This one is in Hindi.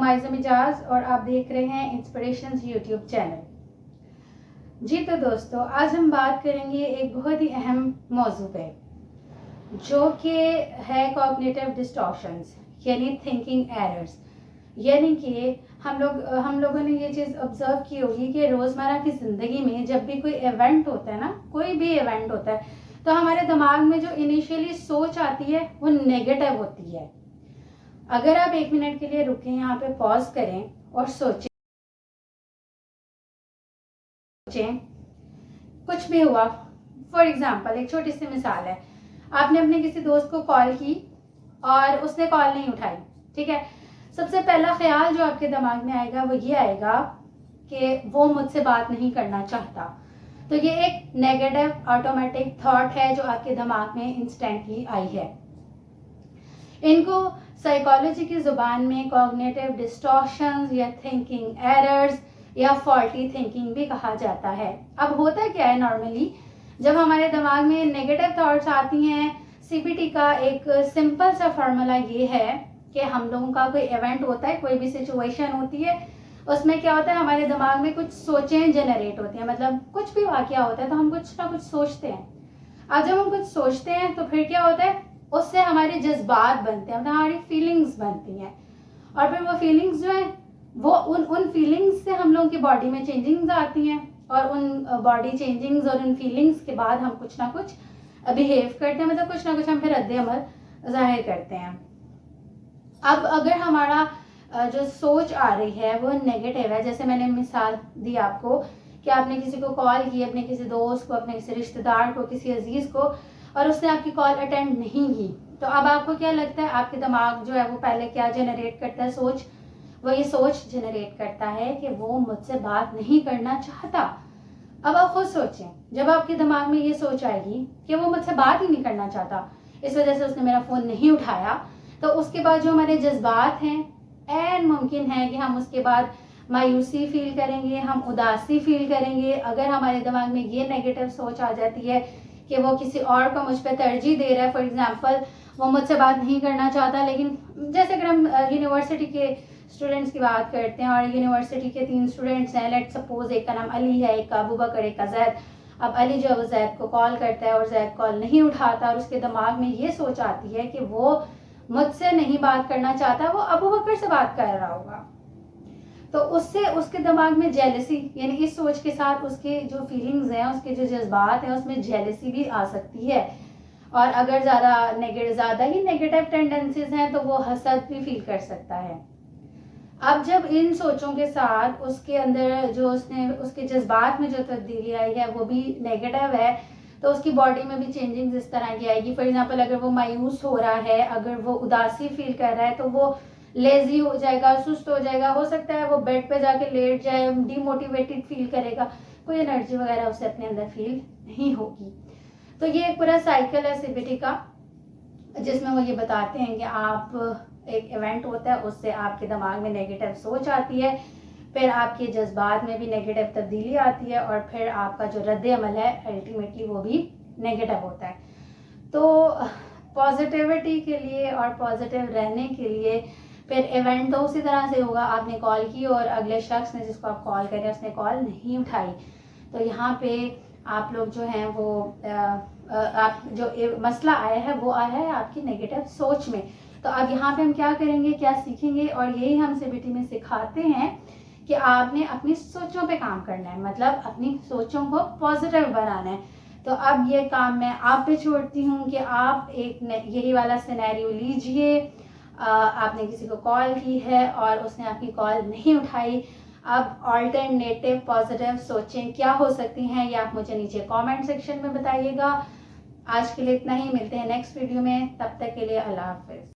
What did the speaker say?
मुमाइज़ा मिजाज और आप देख रहे हैं इंस्पिरेशंस यूट्यूब चैनल। जी तो दोस्तों, आज हम बात करेंगे एक बहुत ही अहम मौजू पे, जो कि है कॉग्निटिव डिस्टॉर्शंस यानी थिंकिंग एरर्स। यानी कि हम लोगों ने ये चीज़ ऑब्जर्व की होगी कि रोज़मर्रा की ज़िंदगी में जब भी कोई इवेंट होता है ना, कोई भी इवेंट होता है, तो हमारे दिमाग में जो इनिशियली सोच आती है वो नेगेटिव होती है। अगर आप 1 मिनट के लिए रुकें, यहाँ पे पॉज करें और सोचें, कुछ भी हुआ। फॉर एग्जाम्पल एक छोटी सी मिसाल है, आपने अपने किसी दोस्त को कॉल की और उसने कॉल नहीं उठाई, ठीक है। सबसे पहला ख्याल जो आपके दिमाग में आएगा वो ये आएगा कि वो मुझसे बात नहीं करना चाहता। तो ये एक नेगेटिव ऑटोमेटिक थॉट है जो आपके दिमाग में इंस्टेंटली आई है। इनको साइकोलॉजी की ज़ुबान में कॉग्निटिव डिस्टॉर्शंस या थिंकिंग एरर्स या फॉल्टी थिंकिंग भी कहा जाता है। अब होता क्या है, नॉर्मली जब हमारे दिमाग में नेगेटिव थॉट्स आती हैं, सीबीटी का एक सिंपल सा फार्मूला ये है कि हम लोगों का कोई इवेंट होता है, कोई भी सिचुएशन होती है, उसमें क्या होता है, हमारे दिमाग में कुछ सोचें जनरेट होती हैं। मतलब कुछ भी वाकया होता है तो हम कुछ ना कुछ सोचते हैं। अब जब हम कुछ सोचते हैं तो फिर क्या होता है, उससे हमारे जज्बात बनते हैं, मतलब हमारी फीलिंग्स बनती हैं। और फिर वो फीलिंग्स जो है वो उन फीलिंग्स से हम लोगों की बॉडी में चेंजिंग्स आती हैं, और उन बॉडी चेंजिंग्स और उन फीलिंग्स के बाद हम कुछ ना कुछ बिहेव करते हैं, मतलब कुछ ना कुछ हम फिर रद्द अमल जाहिर करते हैं। अब अगर हमारा जो सोच आ रही है वो नेगेटिव है, जैसे मैंने मिसाल दी आपको कि आपने किसी को कॉल की, अपने किसी दोस्त को, अपने किसी रिश्तेदार को, किसी अजीज को, और उसने आपकी कॉल अटेंड नहीं की, तो अब आपको क्या लगता है, आपके दिमाग जो है वो पहले क्या जनरेट करता है, सोच। वो ये सोच जनरेट करता है कि वो मुझसे बात नहीं करना चाहता। अब आप खुद सोचें, जब आपके दिमाग में ये सोच आएगी कि वो मुझसे बात ही नहीं करना चाहता, इस वजह से उसने मेरा फ़ोन नहीं उठाया, तो उसके बाद जो हमारे जज्बात हैं, एन मुमकिन है कि हम उसके बाद मायूसी फील करेंगे, हम उदासी फील करेंगे। अगर हमारे दिमाग में ये नेगेटिव सोच आ जाती है कि वो किसी और को मुझ पर तरजीह दे रहा है, फॉर एग्जांपल वो मुझसे बात नहीं करना चाहता, लेकिन जैसे अगर हम यूनिवर्सिटी के स्टूडेंट्स की बात करते हैं और यूनिवर्सिटी के 3 स्टूडेंट्स हैं, लेट सपोज एक का नाम अली है, एक का अबू बकर, एक का जैद। अब अली जो है वो जैद को कॉल करता है और जैद कॉल नहीं उठाता, और उसके दिमाग में ये सोच आती है कि वो मुझसे नहीं बात करना चाहता, वो अबू बकर से बात कर रहा होगा। तो उससे उसके दिमाग में जेलसी, यानी इस सोच के साथ उसके जो फीलिंग्स हैं, उसके जो जज्बात हैं, उसमें जेलसी भी आ सकती है। और अगर ज़्यादा ही नेगेटिव टेंडेंसीज हैं तो वो हसद भी फील कर सकता है। अब जब इन सोचों के साथ उसके अंदर जो उसके जज्बात में जो तब्दीली आई है वो भी नेगेटिव है, तो उसकी बॉडी में भी चेंजिंग इस तरह की आएगी। फॉर एग्जांपल अगर वो मायूस हो रहा है, अगर वो उदासी फील कर रहा है, तो वो लेजी हो जाएगा, सुस्त हो जाएगा, हो सकता है वो बेड पे जाके लेट जाए, डीमोटिवेटेड फील करेगा, कोई एनर्जी वगैरह उसे अपने अंदर फील नहीं होगी। तो ये एक पूरा साइकिल है सीबीटी का, जिसमें वो ये बताते हैं कि आप एक इवेंट होता है, उससे आपके दिमाग में नेगेटिव सोच आती है, फिर आपके जज्बात में भी नेगेटिव तब्दीली आती है, और फिर आपका जो रद्द अमल है अल्टीमेटली वो भी नेगेटिव होता है। तो पॉजिटिविटी के लिए और पॉजिटिव रहने के लिए फिर इवेंट तो उसी तरह से होगा, आपने कॉल की और अगले शख्स ने, जिसको आप कॉल करें, उसने कॉल नहीं उठाई, तो यहाँ पे आप लोग जो हैं वो आप जो मसला आया है वो आया है आपकी नेगेटिव सोच में। तो अब यहाँ पे हम क्या करेंगे, क्या सीखेंगे, और यही हम सीबीटी में सिखाते हैं कि आपने अपनी सोचों पे काम करना है, मतलब अपनी सोचों को पॉजिटिव बनाना है। तो अब ये काम मैं आप पे छोड़ती हूँ कि आप एक यही वाला सिनेरियो लीजिए, आपने किसी को कॉल की है और उसने आपकी कॉल नहीं उठाई। अब ऑल्टरनेटिव पॉजिटिव सोचें क्या हो सकती हैं, ये आप मुझे नीचे कमेंट सेक्शन में बताइएगा। आज के लिए इतना ही, मिलते हैं नेक्स्ट वीडियो में, तब तक के लिए अल्लाह हाफिज़।